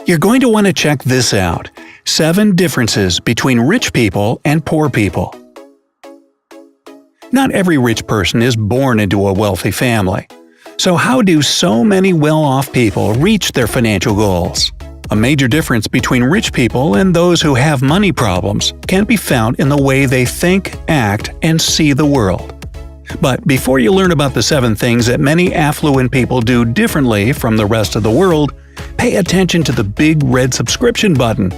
You're going to want to check this out: 7 differences between rich people and poor people. Not every rich person is born into a wealthy family. So how do so many well-off people reach their financial goals? A major difference between rich people and those who have money problems can be found in the way they think, act, and see the world. But before you learn about the 7 things that many affluent people do differently from the rest of the world, pay attention to the big red subscription button.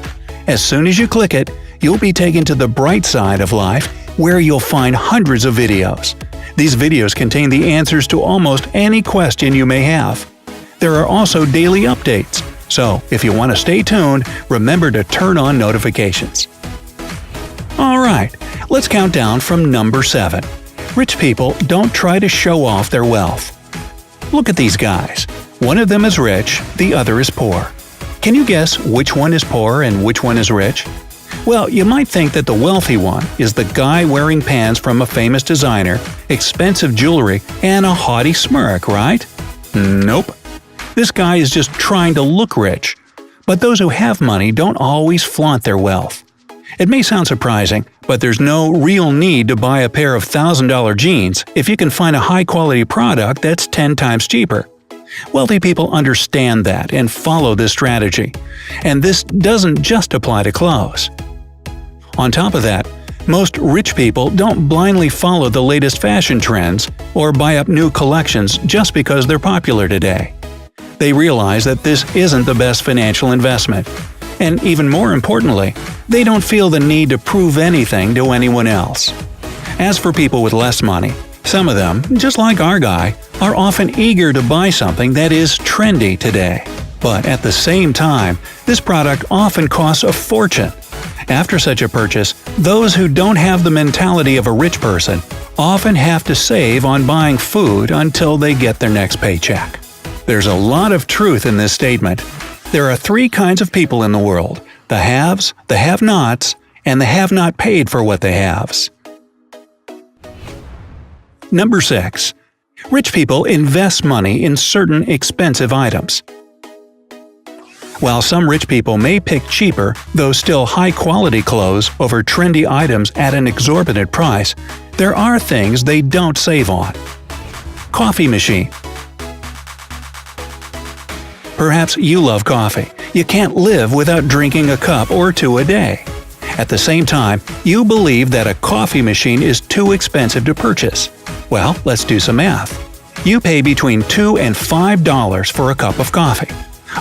As soon as you click it, you'll be taken to the bright side of life, where you'll find hundreds of videos. These videos contain the answers to almost any question you may have. There are also daily updates, so if you want to stay tuned, remember to turn on notifications. Alright, let's count down from number 7. Rich people don't try to show off their wealth. Look at these guys. One of them is rich, the other is poor. Can you guess which one is poor and which one is rich? Well, you might think that the wealthy one is the guy wearing pants from a famous designer, expensive jewelry, and a haughty smirk, right? Nope. This guy is just trying to look rich. But those who have money don't always flaunt their wealth. It may sound surprising, but there's no real need to buy a pair of $1,000 jeans if you can find a high-quality product that's 10 times cheaper. Wealthy people understand that and follow this strategy. And this doesn't just apply to clothes. On top of that, most rich people don't blindly follow the latest fashion trends or buy up new collections just because they're popular today. They realize that this isn't the best financial investment. And even more importantly, they don't feel the need to prove anything to anyone else. As for people with less money, some of them, just like our guy, are often eager to buy something that is trendy today. But at the same time, this product often costs a fortune. After such a purchase, those who don't have the mentality of a rich person often have to save on buying food until they get their next paycheck. There's a lot of truth in this statement. There are 3 kinds of people in the world: the haves, the have-nots, and the have-not paid for what they haves. Number 6. Rich people invest money in certain expensive items. While some rich people may pick cheaper, though still high-quality clothes over trendy items at an exorbitant price, there are things they don't save on. Coffee machine. Perhaps you love coffee. You can't live without drinking a cup or 2 a day. At the same time, you believe that a coffee machine is too expensive to purchase. Well, let's do some math. You pay between $2 and $5 for a cup of coffee.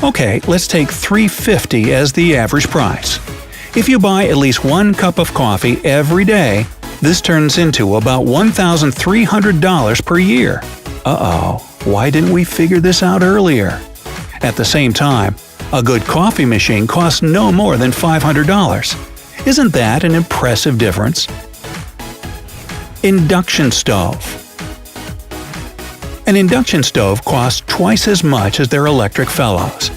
Okay, let's take $3.50 as the average price. If you buy at least 1 cup of coffee every day, this turns into about $1,300 per year. Uh-oh, why didn't we figure this out earlier? At the same time, a good coffee machine costs no more than $500. Isn't that an impressive difference? Induction stove. An induction stove costs twice as much as their electric fellows.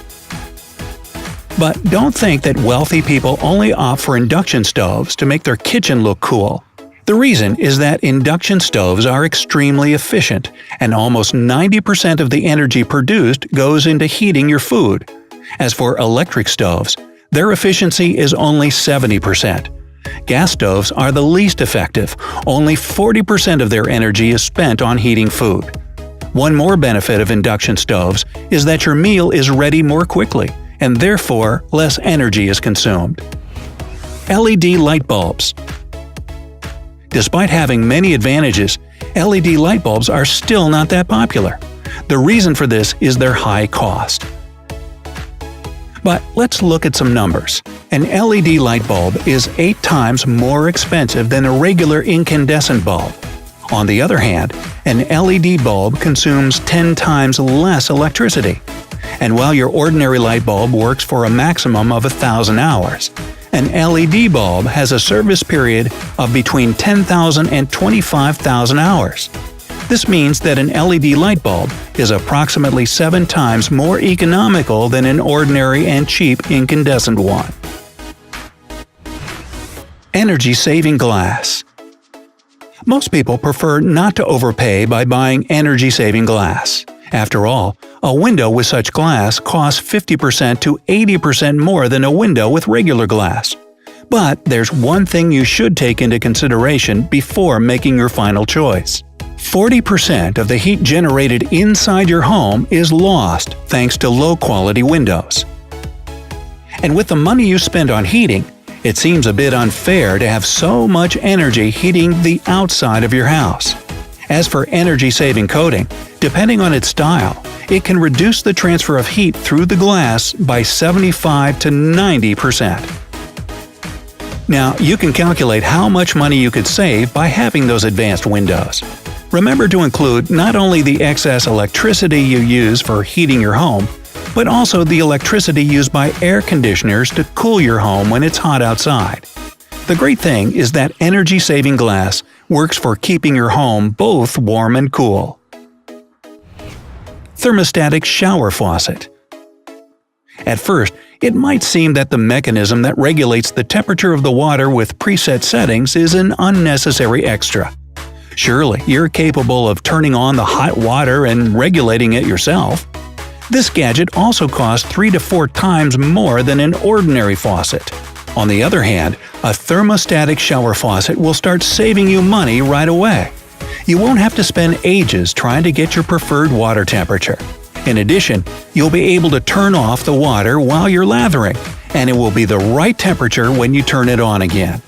But don't think that wealthy people only opt for induction stoves to make their kitchen look cool. The reason is that induction stoves are extremely efficient, and almost 90% of the energy produced goes into heating your food. As for electric stoves, their efficiency is only 70%. Gas stoves are the least effective. Only 40% of their energy is spent on heating food. One more benefit of induction stoves is that your meal is ready more quickly, and therefore less energy is consumed. LED light bulbs. Despite having many advantages, LED light bulbs are still not that popular. The reason for this is their high cost. But let's look at some numbers. An LED light bulb is 8 times more expensive than a regular incandescent bulb. On the other hand, an LED bulb consumes 10 times less electricity. And while your ordinary light bulb works for a maximum of 1,000 hours, an LED bulb has a service period of between 10,000 and 25,000 hours. This means that an LED light bulb is approximately 7 times more economical than an ordinary and cheap incandescent one. Energy-saving glass. Most people prefer not to overpay by buying energy-saving glass. After all, a window with such glass costs 50% to 80% more than a window with regular glass. But there's one thing you should take into consideration before making your final choice. 40% of the heat generated inside your home is lost thanks to low-quality windows. And with the money you spend on heating, it seems a bit unfair to have so much energy heating the outside of your house. As for energy-saving coating, depending on its style, it can reduce the transfer of heat through the glass by 75 to 90%. Now, you can calculate how much money you could save by having those advanced windows. Remember to include not only the excess electricity you use for heating your home, but also the electricity used by air conditioners to cool your home when it's hot outside. The great thing is that energy-saving glass works for keeping your home both warm and cool. Thermostatic shower faucet. At first, it might seem that the mechanism that regulates the temperature of the water with preset settings is an unnecessary extra. Surely, you're capable of turning on the hot water and regulating it yourself. This gadget also costs 3 to 4 times more than an ordinary faucet. On the other hand, a thermostatic shower faucet will start saving you money right away. You won't have to spend ages trying to get your preferred water temperature. In addition, you'll be able to turn off the water while you're lathering, and it will be the right temperature when you turn it on again.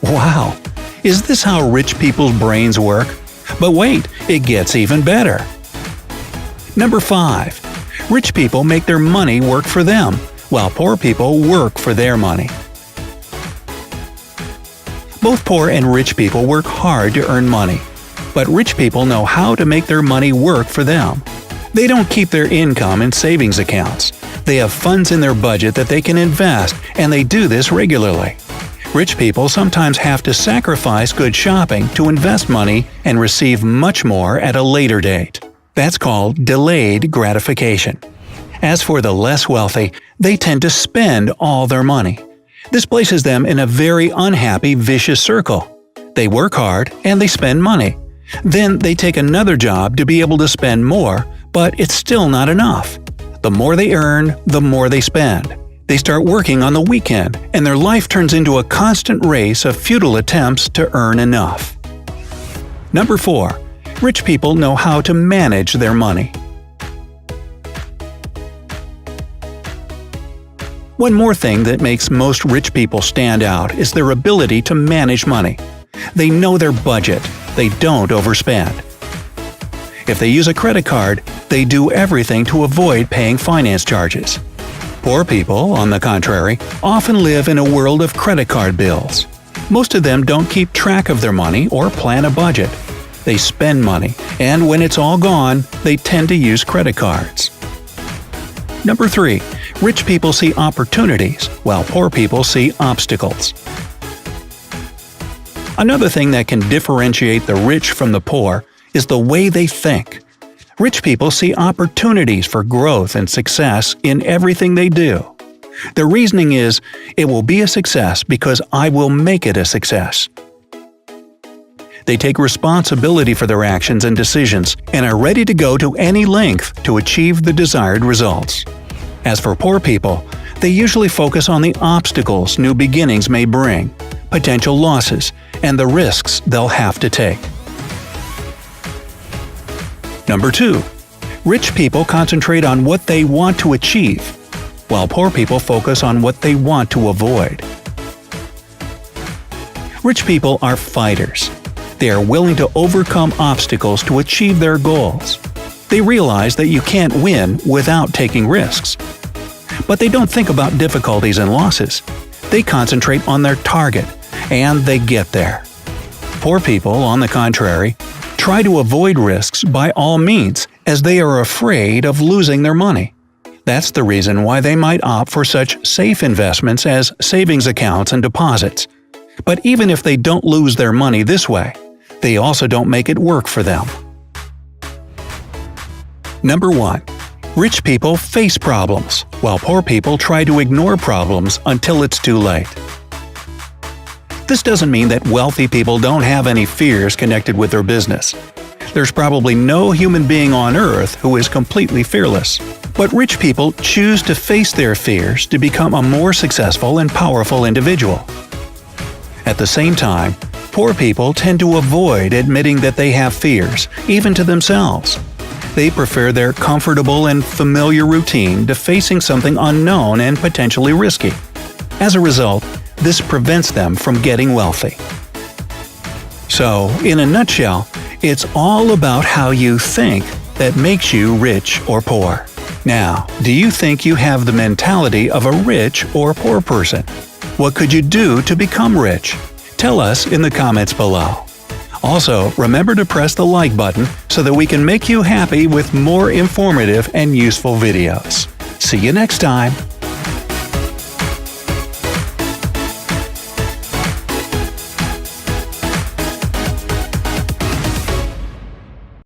Wow! Is this how rich people's brains work? But wait, it gets even better. Number 5. Rich people make their money work for them, while poor people work for their money. Both poor and rich people work hard to earn money, but rich people know how to make their money work for them. They don't keep their income in savings accounts. They have funds in their budget that they can invest, and they do this regularly. Rich people sometimes have to sacrifice good shopping to invest money and receive much more at a later date. That's called delayed gratification. As for the less wealthy, they tend to spend all their money. This places them in a very unhappy, vicious circle. They work hard and they spend money. Then they take another job to be able to spend more, but it's still not enough. The more they earn, the more they spend. They start working on the weekend, and their life turns into a constant race of futile attempts to earn enough. Number 4. Rich people know how to manage their money. One more thing that makes most rich people stand out is their ability to manage money. They know their budget. They don't overspend. If they use a credit card, they do everything to avoid paying finance charges. Poor people, on the contrary, often live in a world of credit card bills. Most of them don't keep track of their money or plan a budget. They spend money, and when it's all gone, they tend to use credit cards. Number 3. Rich people see opportunities, while poor people see obstacles. Another thing that can differentiate the rich from the poor is the way they think. Rich people see opportunities for growth and success in everything they do. Their reasoning is, it will be a success because I will make it a success. They take responsibility for their actions and decisions and are ready to go to any length to achieve the desired results. As for poor people, they usually focus on the obstacles new beginnings may bring, potential losses, and the risks they'll have to take. Number 2. Rich people concentrate on what they want to achieve, while poor people focus on what they want to avoid. Rich people are fighters. They are willing to overcome obstacles to achieve their goals. They realize that you can't win without taking risks. But they don't think about difficulties and losses. They concentrate on their target, and they get there. Poor people, on the contrary, try to avoid risks by all means, as they are afraid of losing their money. That's the reason why they might opt for such safe investments as savings accounts and deposits. But even if they don't lose their money this way, they also don't make it work for them. Number 1. Rich people face problems, while poor people try to ignore problems until it's too late. This doesn't mean that wealthy people don't have any fears connected with their business. There's probably no human being on Earth who is completely fearless. But rich people choose to face their fears to become a more successful and powerful individual. At the same time, poor people tend to avoid admitting that they have fears, even to themselves. They prefer their comfortable and familiar routine to facing something unknown and potentially risky. As a result, this prevents them from getting wealthy. So, in a nutshell, it's all about how you think that makes you rich or poor. Now, do you think you have the mentality of a rich or poor person? What could you do to become rich? Tell us in the comments below. Also, remember to press the like button so that we can make you happy with more informative and useful videos. See you next time!